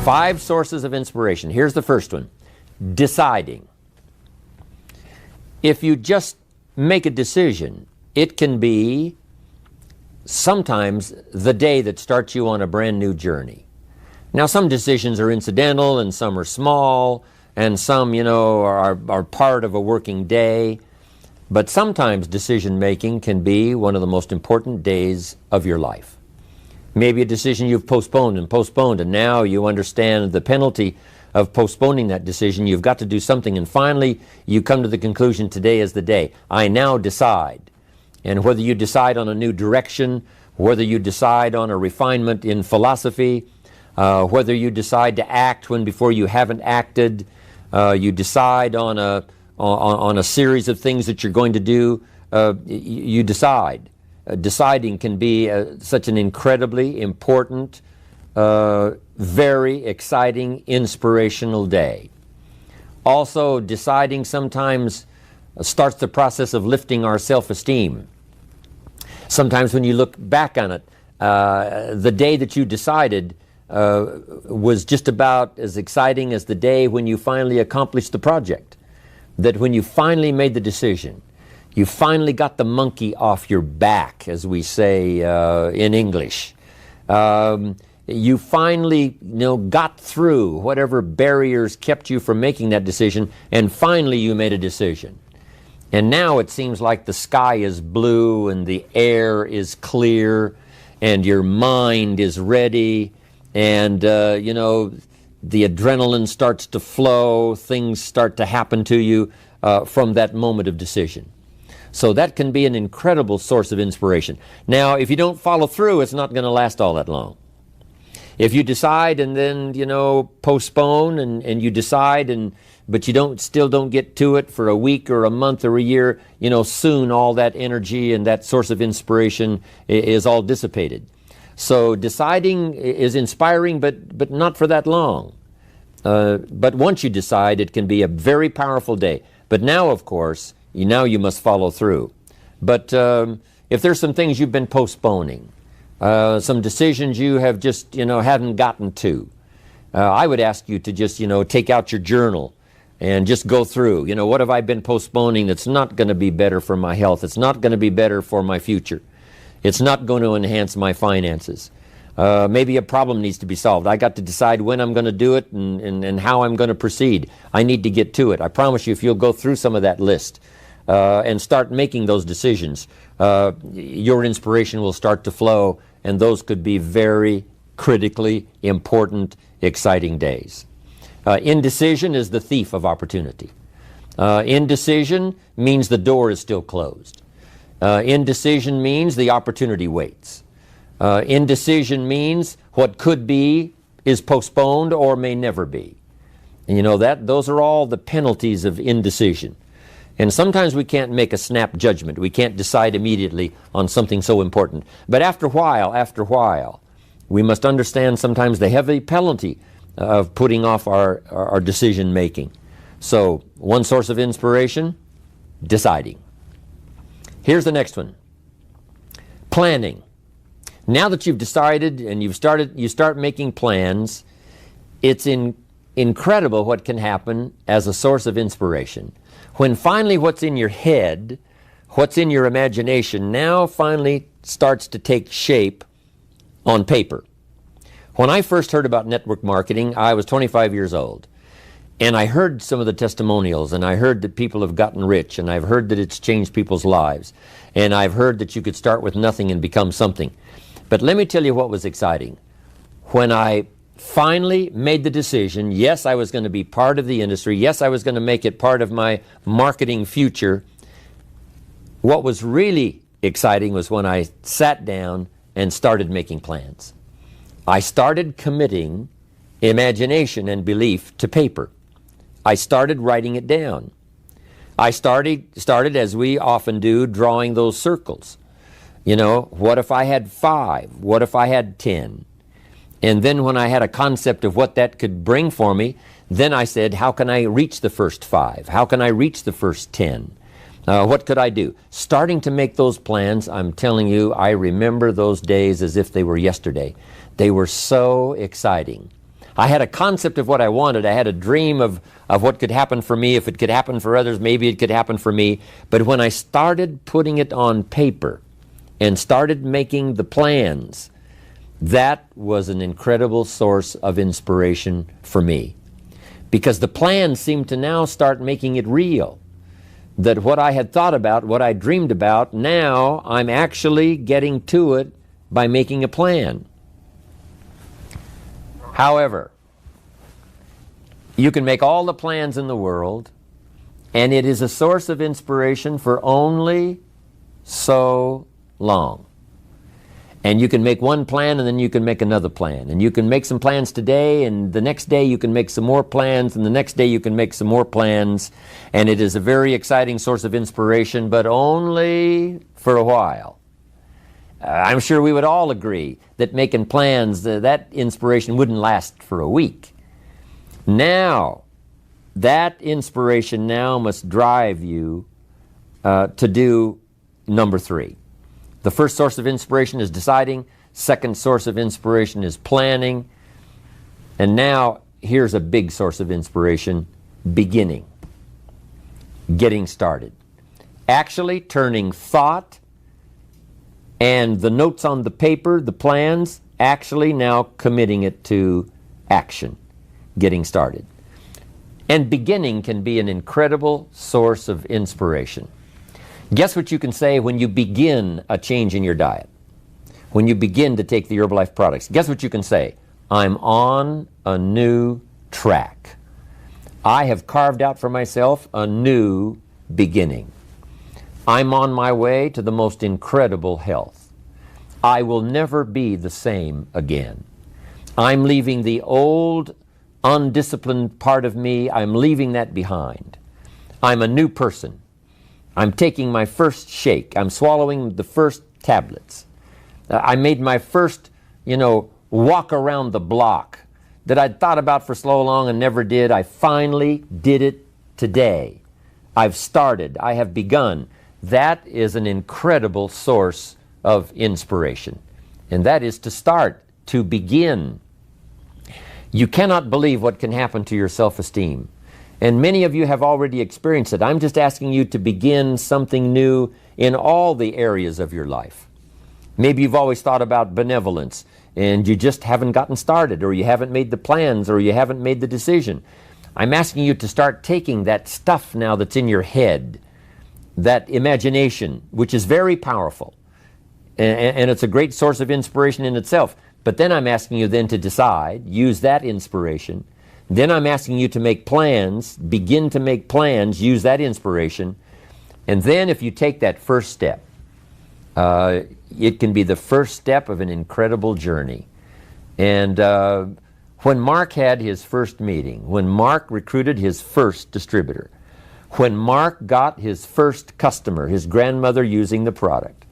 5 sources of inspiration. Here's the first one. Deciding. If you just make a decision, it can be sometimes the day that starts you on a brand new journey. Now, some decisions are incidental and some are small and some, are part of a working day. But sometimes decision making can be one of the most important days of your life. Maybe a decision you've postponed, and now you understand the penalty of postponing that decision. You've got to do something, and finally you come to the conclusion, today is the day. I now decide. And whether you decide on a new direction, whether you decide on a refinement in philosophy, whether you decide to act when before you haven't acted, you decide on a series of things that you're going to do, you decide. Deciding can be such an incredibly important, very exciting, inspirational day. Also, deciding sometimes starts the process of lifting our self-esteem. Sometimes when you look back on it, the day that you decided was just about as exciting as the day when you finally accomplished the project. That when you finally made the decision, you finally got the monkey off your back, as we say in English. You finally got through whatever barriers kept you from making that decision, and finally you made a decision. And now it seems like the sky is blue and the air is clear and your mind is ready, and the adrenaline starts to flow, things start to happen to you from that moment of decision. So that can be an incredible source of inspiration. Now, if you don't follow through, it's not going to last all that long. If you decide and then, postpone and you decide, but you still don't get to it for a week or a month or a year, soon all that energy and that source of inspiration is all dissipated. So deciding is inspiring, but not for that long. But once you decide, it can be a very powerful day. But now, of course, you must follow through. But if there's some things you've been postponing, some decisions you have just, haven't gotten to, I would ask you to just, take out your journal and just go through, what have I been postponing that's not going to be better for my health? It's not going to be better for my future. It's not going to enhance my finances. Maybe a problem needs to be solved. I got to decide when I'm going to do it and how I'm going to proceed. I need to get to it. I promise you, if you'll go through some of that list and start making those decisions, your inspiration will start to flow, and those could be very critically important, exciting days. Indecision is the thief of opportunity. Indecision means the door is still closed. Indecision means the opportunity waits. Indecision means what could be is postponed or may never be. And those are all the penalties of indecision. And sometimes we can't make a snap judgment. We can't decide immediately on something so important. But after a while, we must understand sometimes the heavy penalty of putting off our decision making. So, one source of inspiration, deciding. Here's the next one. Planning. Now that you've decided and you start making plans, it's incredible what can happen as a source of inspiration. When finally what's in your head, what's in your imagination, now finally starts to take shape on paper. When I first heard about network marketing, I was 25 years old. And I heard some of the testimonials, and I heard that people have gotten rich, and I've heard that it's changed people's lives. And I've heard that you could start with nothing and become something. But let me tell you what was exciting. When I finally made the decision, yes, I was going to be part of the industry, yes, I was going to make it part of my marketing future, what was really exciting was when I sat down and started making plans. I started committing imagination and belief to paper. I started writing it down. I started, as we often do, drawing those circles. What if I had 5? What if I had 10? And then when I had a concept of what that could bring for me, then I said, how can I reach the first 5? How can I reach the first 10? What could I do? Starting to make those plans, I'm telling you, I remember those days as if they were yesterday. They were so exciting. I had a concept of what I wanted. I had a dream of what could happen for me. If it could happen for others, maybe it could happen for me. But when I started putting it on paper and started making the plans, that was an incredible source of inspiration for me. Because the plans seemed to now start making it real. That what I had thought about, what I dreamed about, now I'm actually getting to it by making a plan. However, you can make all the plans in the world, and it is a source of inspiration for only so long. And you can make one plan, and then you can make another plan. And you can make some plans today, and the next day you can make some more plans, and the next day you can make some more plans. And it is a very exciting source of inspiration, but only for a while. I'm sure we would all agree that making plans, that inspiration wouldn't last for a week. Now, that inspiration now must drive you to do number 3. The first source of inspiration is deciding. Second source of inspiration is planning. And now, here's a big source of inspiration: beginning. Getting started. Actually turning thought and the notes on the paper, the plans, actually now committing it to action. Getting started. And beginning can be an incredible source of inspiration. Guess what you can say when you begin a change in your diet? When you begin to take the Herbalife products, guess what you can say? I'm on a new track. I have carved out for myself a new beginning. I'm on my way to the most incredible health. I will never be the same again. I'm leaving the old, undisciplined part of me. I'm leaving that behind. I'm a new person. I'm taking my first shake. I'm swallowing the first tablets. I made my first, walk around the block that I'd thought about for so long and never did. I finally did it today. I've started. I have begun. That is an incredible source of inspiration. And that is to start, to begin. You cannot believe what can happen to your self-esteem. And many of you have already experienced it. I'm just asking you to begin something new in all the areas of your life. Maybe you've always thought about benevolence and you just haven't gotten started, or you haven't made the plans, or you haven't made the decision. I'm asking you to start taking that stuff now that's in your head, that imagination, which is very powerful, and it's a great source of inspiration in itself. But then I'm asking you then to decide, use that inspiration. Then I'm asking you to make plans, begin to make plans, use that inspiration. And then if you take that first step, it can be the first step of an incredible journey. And when Mark had his first meeting, when Mark recruited his first distributor, when Mark got his first customer, his grandmother using the product,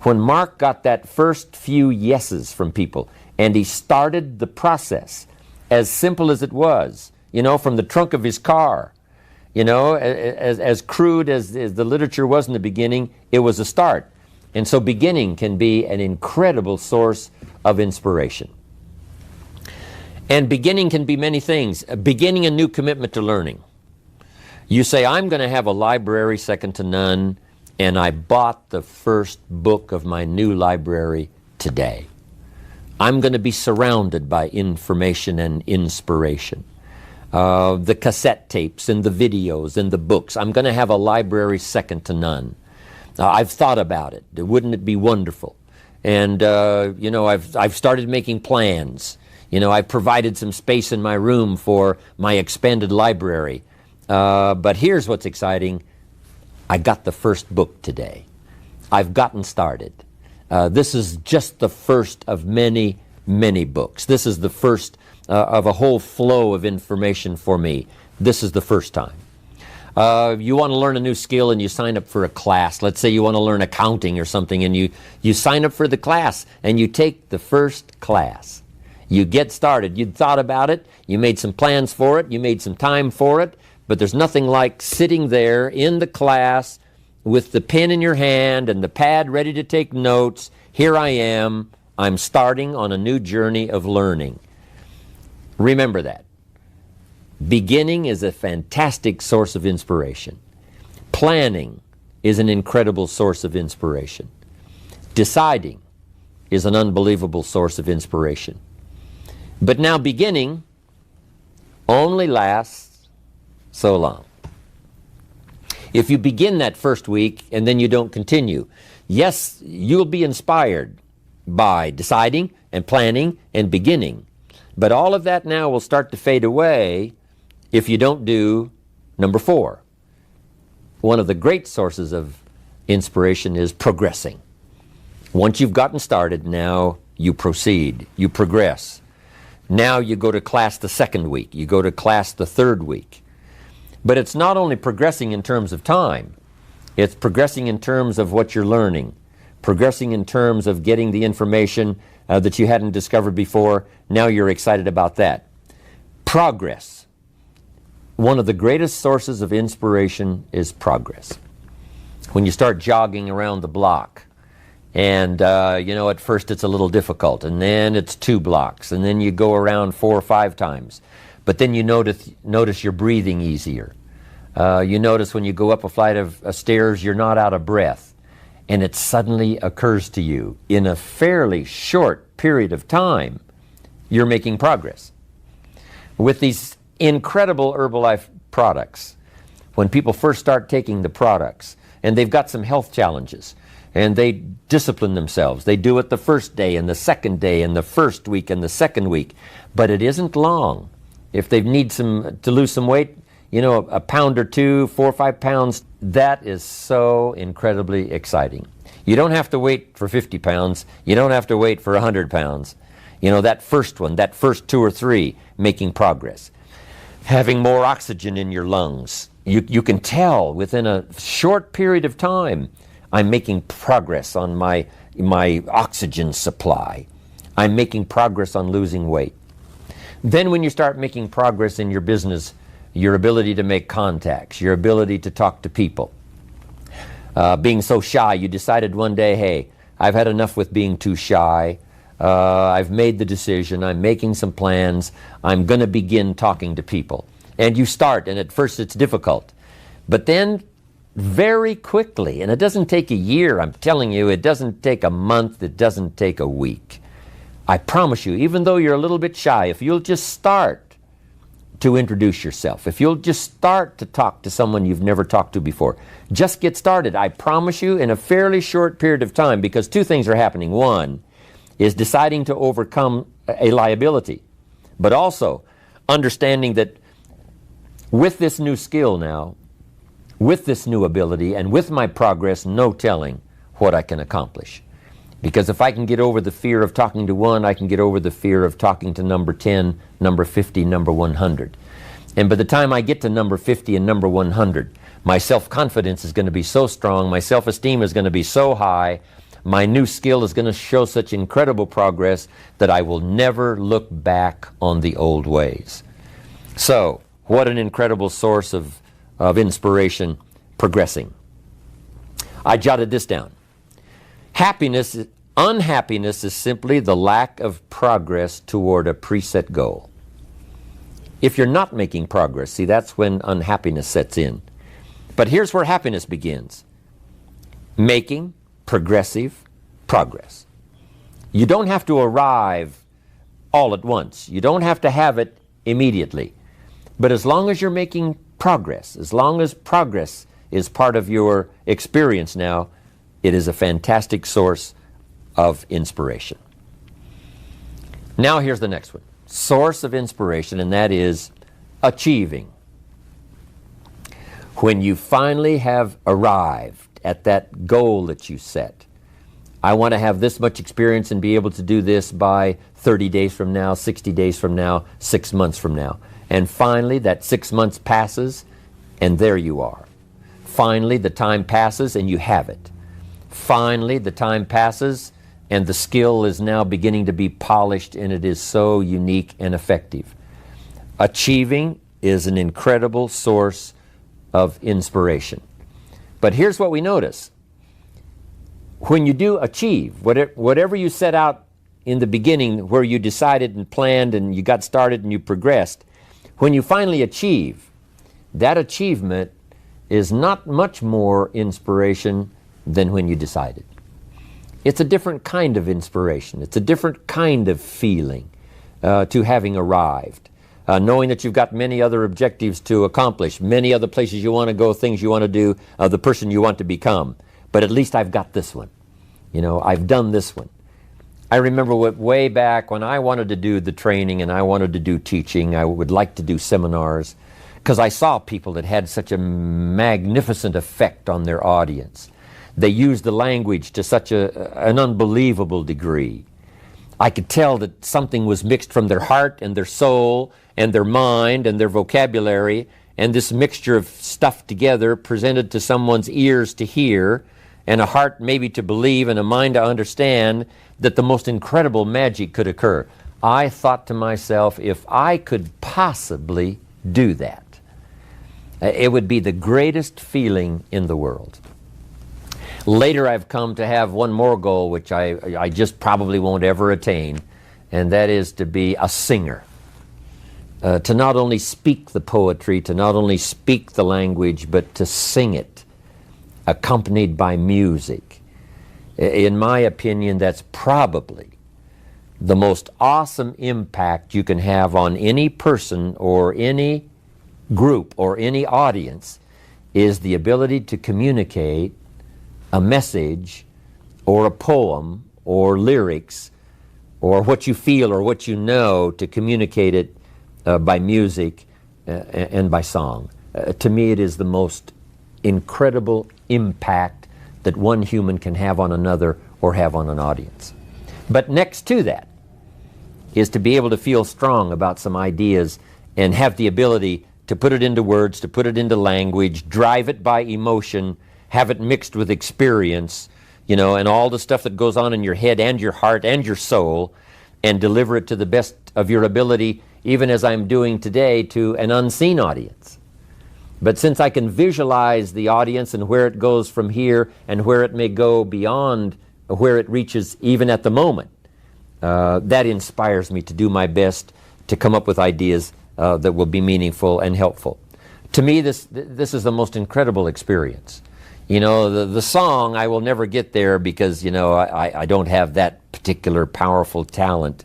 when Mark got that first few yeses from people, and he started the process, as simple as it was, from the trunk of his car, as crude as the literature was in the beginning, it was a start. And so beginning can be an incredible source of inspiration. And beginning can be many things. Beginning a new commitment to learning. You say, I'm going to have a library second to none, and I bought the first book of my new library today. I'm going to be surrounded by information and inspiration. The cassette tapes and the videos and the books. I'm going to have a library second to none. I've thought about it. Wouldn't it be wonderful? And, I've started making plans. I've provided some space in my room for my expanded library. But here's what's exciting. I got the first book today. I've gotten started. This is just the first of many, many books. This is the first of a whole flow of information for me. This is the first time. You want to learn a new skill and you sign up for a class. Let's say you want to learn accounting or something, and you sign up for the class and you take the first class. You get started. You'd thought about it. You made some plans for it. You made some time for it. But there's nothing like sitting there in the class with the pen in your hand and the pad ready to take notes. Here I am. I'm starting on a new journey of learning. Remember that. Beginning is a fantastic source of inspiration. Planning is an incredible source of inspiration. Deciding is an unbelievable source of inspiration. But now beginning only lasts so long. If you begin that first week and then you don't continue, yes, you'll be inspired by deciding and planning and beginning. But all of that now will start to fade away if you don't do number 4. One of the great sources of inspiration is progressing. Once you've gotten started, now you proceed, you progress. Now you go to class the second week, you go to class the third week. But it's not only progressing in terms of time, it's progressing in terms of what you're learning, progressing in terms of getting the information that you hadn't discovered before. Now you're excited about that. Progress. One of the greatest sources of inspiration is progress. When you start jogging around the block, and at first it's a little difficult, and then it's 2 blocks, and then you go around 4 or 5 times. But then you notice you're breathing easier. You notice when you go up a flight of stairs, you're not out of breath. And it suddenly occurs to you, in a fairly short period of time, you're making progress. With these incredible Herbalife products, when people first start taking the products, and they've got some health challenges, and they discipline themselves. They do it the first day, and the second day, and the first week, and the second week. But it isn't long. If they need to lose some weight, a pound or 2, 4 or 5 pounds, that is so incredibly exciting. You don't have to wait for 50 pounds. You don't have to wait for 100 pounds. That first one, that first 2 or 3, making progress. Having more oxygen in your lungs. You can tell within a short period of time, I'm making progress on my oxygen supply. I'm making progress on losing weight. Then when you start making progress in your business, your ability to make contacts, your ability to talk to people. Being so shy, you decided one day, hey, I've had enough with being too shy. I've made the decision. I'm making some plans. I'm going to begin talking to people. And you start, and at first it's difficult. But then very quickly, and it doesn't take a year, I'm telling you, it doesn't take a month, it doesn't take a week. I promise you, even though you're a little bit shy, if you'll just start to introduce yourself, if you'll just start to talk to someone you've never talked to before, just get started. I promise you, in a fairly short period of time, because 2 things are happening. One is deciding to overcome a liability, but also understanding that with this new skill now, with this new ability, and with my progress, no telling what I can accomplish. Because if I can get over the fear of talking to one, I can get over the fear of talking to number 10, number 50, number 100. And by the time I get to number 50 and number 100, my self-confidence is going to be so strong, my self-esteem is going to be so high, my new skill is going to show such incredible progress that I will never look back on the old ways. So, what an incredible source of inspiration, progressing. I jotted this down. Unhappiness is simply the lack of progress toward a preset goal. If you're not making progress, see, that's when unhappiness sets in. But here's where happiness begins. Making progressive progress. You don't have to arrive all at once. You don't have to have it immediately. But as long as you're making progress, as long as progress is part of your experience now, it is a fantastic source of inspiration. Now here's the next one. Source of inspiration, and that is achieving. When you finally have arrived at that goal that you set, I want to have this much experience and be able to do this by 30 days from now, 60 days from now, 6 months from now. And finally, that 6 months passes, and there you are. Finally, the time passes, and you have it. Finally, the time passes, and the skill is now beginning to be polished, and it is so unique and effective. Achieving is an incredible source of inspiration. But here's what we notice. When you do achieve, whatever you set out in the beginning where you decided and planned and you got started and you progressed, when you finally achieve, that achievement is not much more inspiration than when you decided. It's a different kind of inspiration. It's a different kind of feeling to having arrived. Knowing that you've got many other objectives to accomplish, many other places you want to go, things you want to do, the person you want to become. But at least I've got this one. You know, I've done this one. I remember way back when I wanted to do the training and I wanted to do teaching, I would like to do seminars, because I saw people that had such a magnificent effect on their audience. They used the language to such an unbelievable degree. I could tell that something was mixed from their heart and their soul and their mind and their vocabulary, and this mixture of stuff together presented to someone's ears to hear and a heart maybe to believe and a mind to understand that the most incredible magic could occur. I thought to myself, if I could possibly do that, it would be the greatest feeling in the world. Later I've come to have one more goal, which I just probably won't ever attain, and that is to be a singer. To not only speak the poetry, to not only speak the language, but to sing it, accompanied by music. In my opinion, that's probably the most awesome impact you can have on any person or any group or any audience, is the ability to communicate a message or a poem or lyrics or what you feel or what you know, to communicate it by music and by song. To me, it is the most incredible impact that one human can have on another or have on an audience. But next to that is to be able to feel strong about some ideas and have the ability to put it into words, to put it into language, drive it by emotion, have it mixed with experience, you know, and all the stuff that goes on in your head and your heart and your soul, and deliver it to the best of your ability, even as I'm doing today, to an unseen audience. But since I can visualize the audience and where it goes from here and where it may go beyond where it reaches even at the moment, that inspires me to do my best to come up with ideas that will be meaningful and helpful. To me, this is the most incredible experience. You know, the song, I will never get there because, you know, I don't have that particular powerful talent.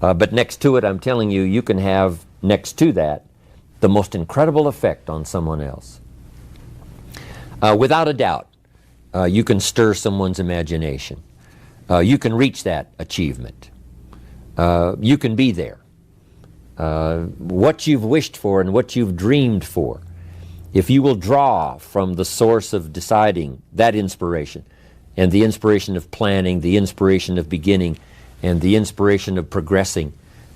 But next to it, I'm telling you, you can have, next to that, the most incredible effect on someone else. Without a doubt, you can stir someone's imagination. You can reach that achievement. You can be there. What you've wished for and what you've dreamed for, if you will draw from the source of deciding, that inspiration, and the inspiration of planning, the inspiration of beginning, and the inspiration of progressing,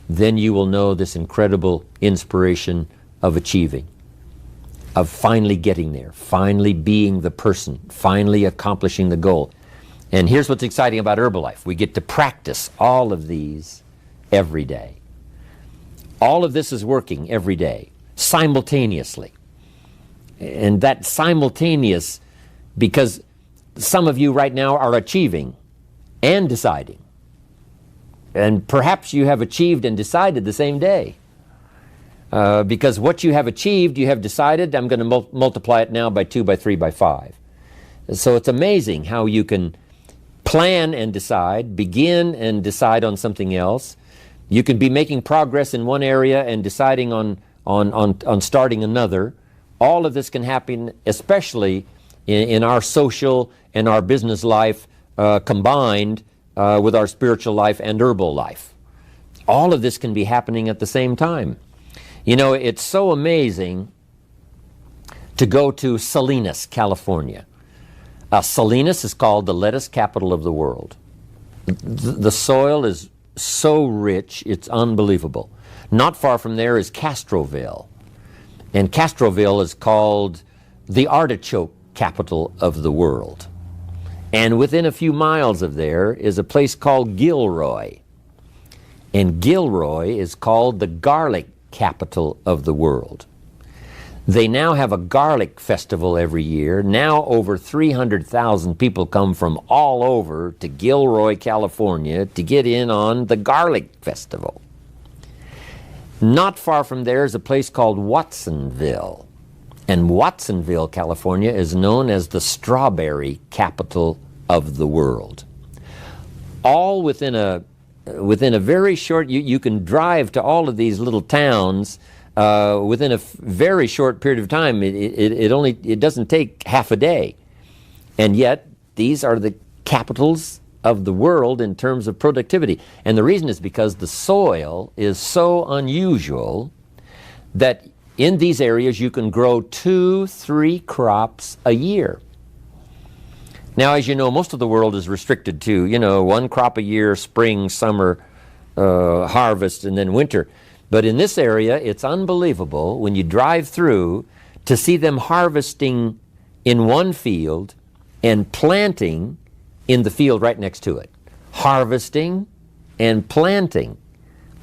then you will know this incredible inspiration of achieving, of finally getting there, finally being the person, finally accomplishing the goal. And here's what's exciting about Herbalife. We get to practice all of these every day. All of this is working every day, simultaneously. And that simultaneous, because some of you right now are achieving and deciding. And perhaps you have achieved and decided the same day. Because what you have achieved, you have decided, I'm going to multiply it now by 2, by 3, by 5. So it's amazing how you can plan and decide, begin and decide on something else. You can be making progress in one area and deciding on starting another. All of this can happen, especially in our social and our business life combined with our spiritual life and herbal life. All of this can be happening at the same time. You know, it's so amazing to go to Salinas, California. Salinas is called the lettuce capital of the world. The soil is so rich, it's unbelievable. Not far from there is Castroville. And Castroville is called the artichoke capital of the world. And within a few miles of there is a place called Gilroy. And Gilroy is called the garlic capital of the world. They now have a garlic festival every year. Now over 300,000 people come from all over to Gilroy, California to get in on the garlic festival. Not far from there is a place called Watsonville. And Watsonville, California is known as the strawberry capital of the world. All within a very short, you can drive to all of these little towns within a very short period of time. It doesn't take half a day. And yet, these are the capitals of the world in terms of productivity. And the reason is because the soil is so unusual that in these areas you can grow 2-3 crops a year. Now, as you know, most of the world is restricted to, one crop a year, spring, summer, harvest, and then winter. But in this area, it's unbelievable when you drive through to see them harvesting in one field and planting in the field right next to it. Harvesting and planting.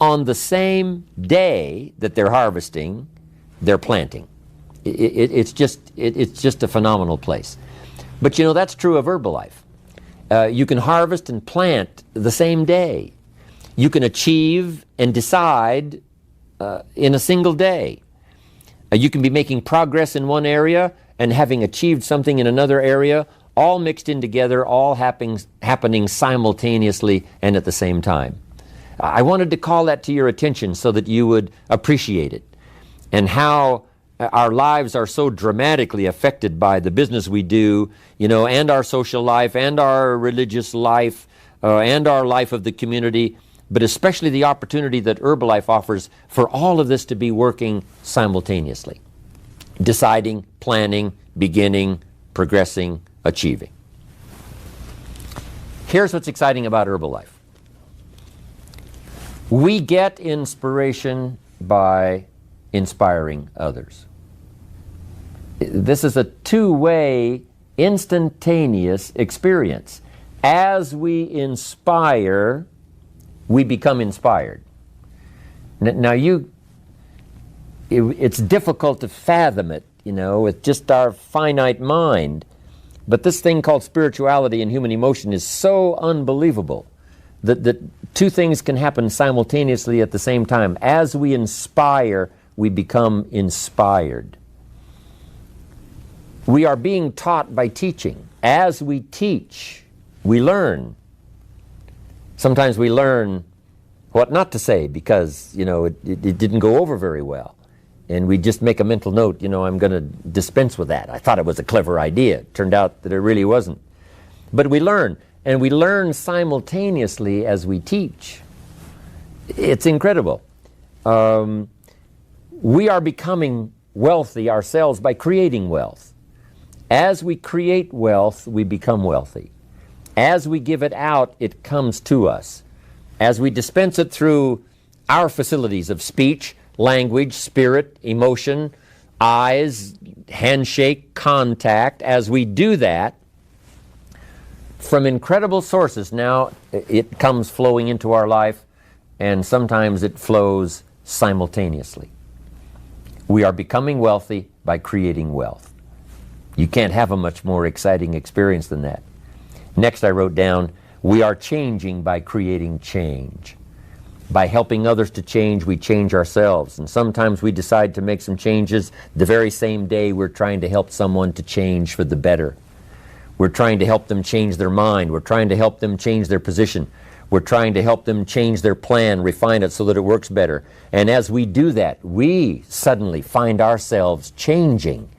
On the same day that they're harvesting, they're planting. It's just a phenomenal place. But that's true of Herbalife. You can harvest and plant the same day. You can achieve and decide in a single day. You can be making progress in one area and having achieved something in another area, all mixed in together, all happening simultaneously and at the same time. I wanted to call that to your attention so that you would appreciate it, and how our lives are so dramatically affected by the business we do, and our social life, and our religious life, and our life of the community, but especially the opportunity that Herbalife offers for all of this to be working simultaneously. Deciding, planning, beginning, progressing, achieving. Here's what's exciting about Herbalife. We get inspiration by inspiring others. This is a two-way, instantaneous experience. As we inspire, we become inspired. Now it's difficult to fathom it, with just our finite mind. But this thing called spirituality and human emotion is so unbelievable that two things can happen simultaneously at the same time. As we inspire, we become inspired. We are being taught by teaching. As we teach, we learn. Sometimes we learn what not to say because, it didn't go over very well. And we just make a mental note, I'm going to dispense with that. I thought it was a clever idea. It turned out that it really wasn't. But we learn, and we learn simultaneously as we teach. It's incredible. We are becoming wealthy ourselves by creating wealth. As we create wealth, we become wealthy. As we give it out, it comes to us. As we dispense it through our facilities of speech, language, spirit, emotion, eyes, handshake, contact, as we do that, from incredible sources, now it comes flowing into our life, and sometimes it flows simultaneously. We are becoming wealthy by creating wealth. You can't have a much more exciting experience than that. Next, I wrote down, we are changing by creating change. By helping others to change, we change ourselves. And sometimes we decide to make some changes the very same day we're trying to help someone to change for the better. We're trying to help them change their mind. We're trying to help them change their position. We're trying to help them change their plan, refine it so that it works better. And as we do that, we suddenly find ourselves changing.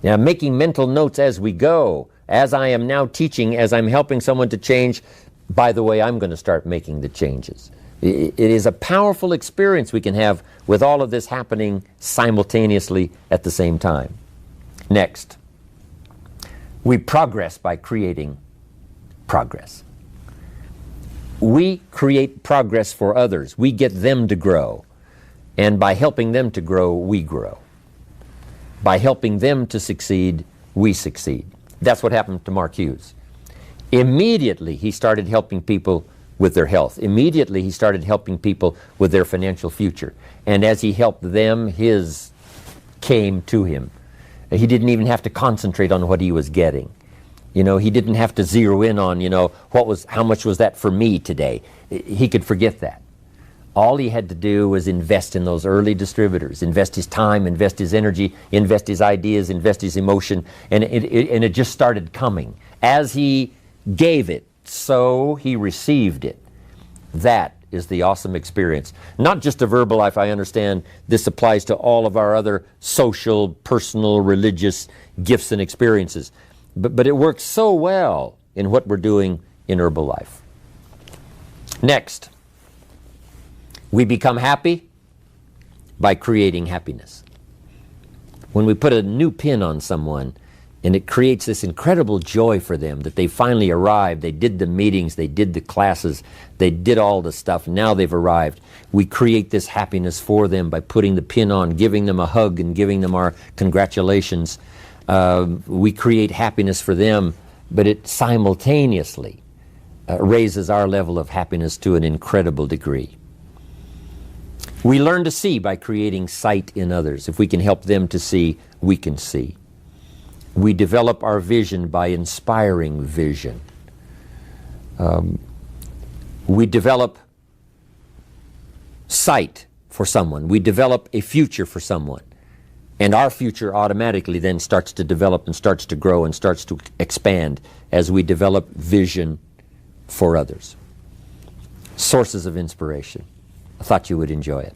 Now, making mental notes as we go. As I am now teaching, as I'm helping someone to change, by the way, I'm going to start making the changes. It is a powerful experience we can have with all of this happening simultaneously at the same time. Next, we progress by creating progress. We create progress for others. We get them to grow. And by helping them to grow, we grow. By helping them to succeed, we succeed. That's what happened to Mark Hughes. Immediately, he started helping people with their health. Immediately, he started helping people with their financial future. And as he helped them, his came to him. He didn't even have to concentrate on what he was getting. You know, he didn't have to zero in on, you know, how much was that for me today. He could forget that. All he had to do was invest in those early distributors, invest his time, invest his energy, invest his ideas, invest his emotion, and it just started coming. As he gave it, so he received it. That is the awesome experience. Not just a verbal life, I understand this applies to all of our other social, personal, religious gifts and experiences. But it works so well in what we're doing in Herbalife. Next, we become happy by creating happiness. When we put a new pin on someone and it creates this incredible joy for them that they finally arrived, they did the meetings, they did the classes, they did all the stuff, now they've arrived. We create this happiness for them by putting the pin on, giving them a hug and giving them our congratulations. We create happiness for them, but it simultaneously raises our level of happiness to an incredible degree. We learn to see by creating sight in others. If we can help them to see, we can see. We develop our vision by inspiring vision. We develop sight for someone. We develop a future for someone. And our future automatically then starts to develop and starts to grow and starts to expand as we develop vision for others. Sources of inspiration. I thought you would enjoy it.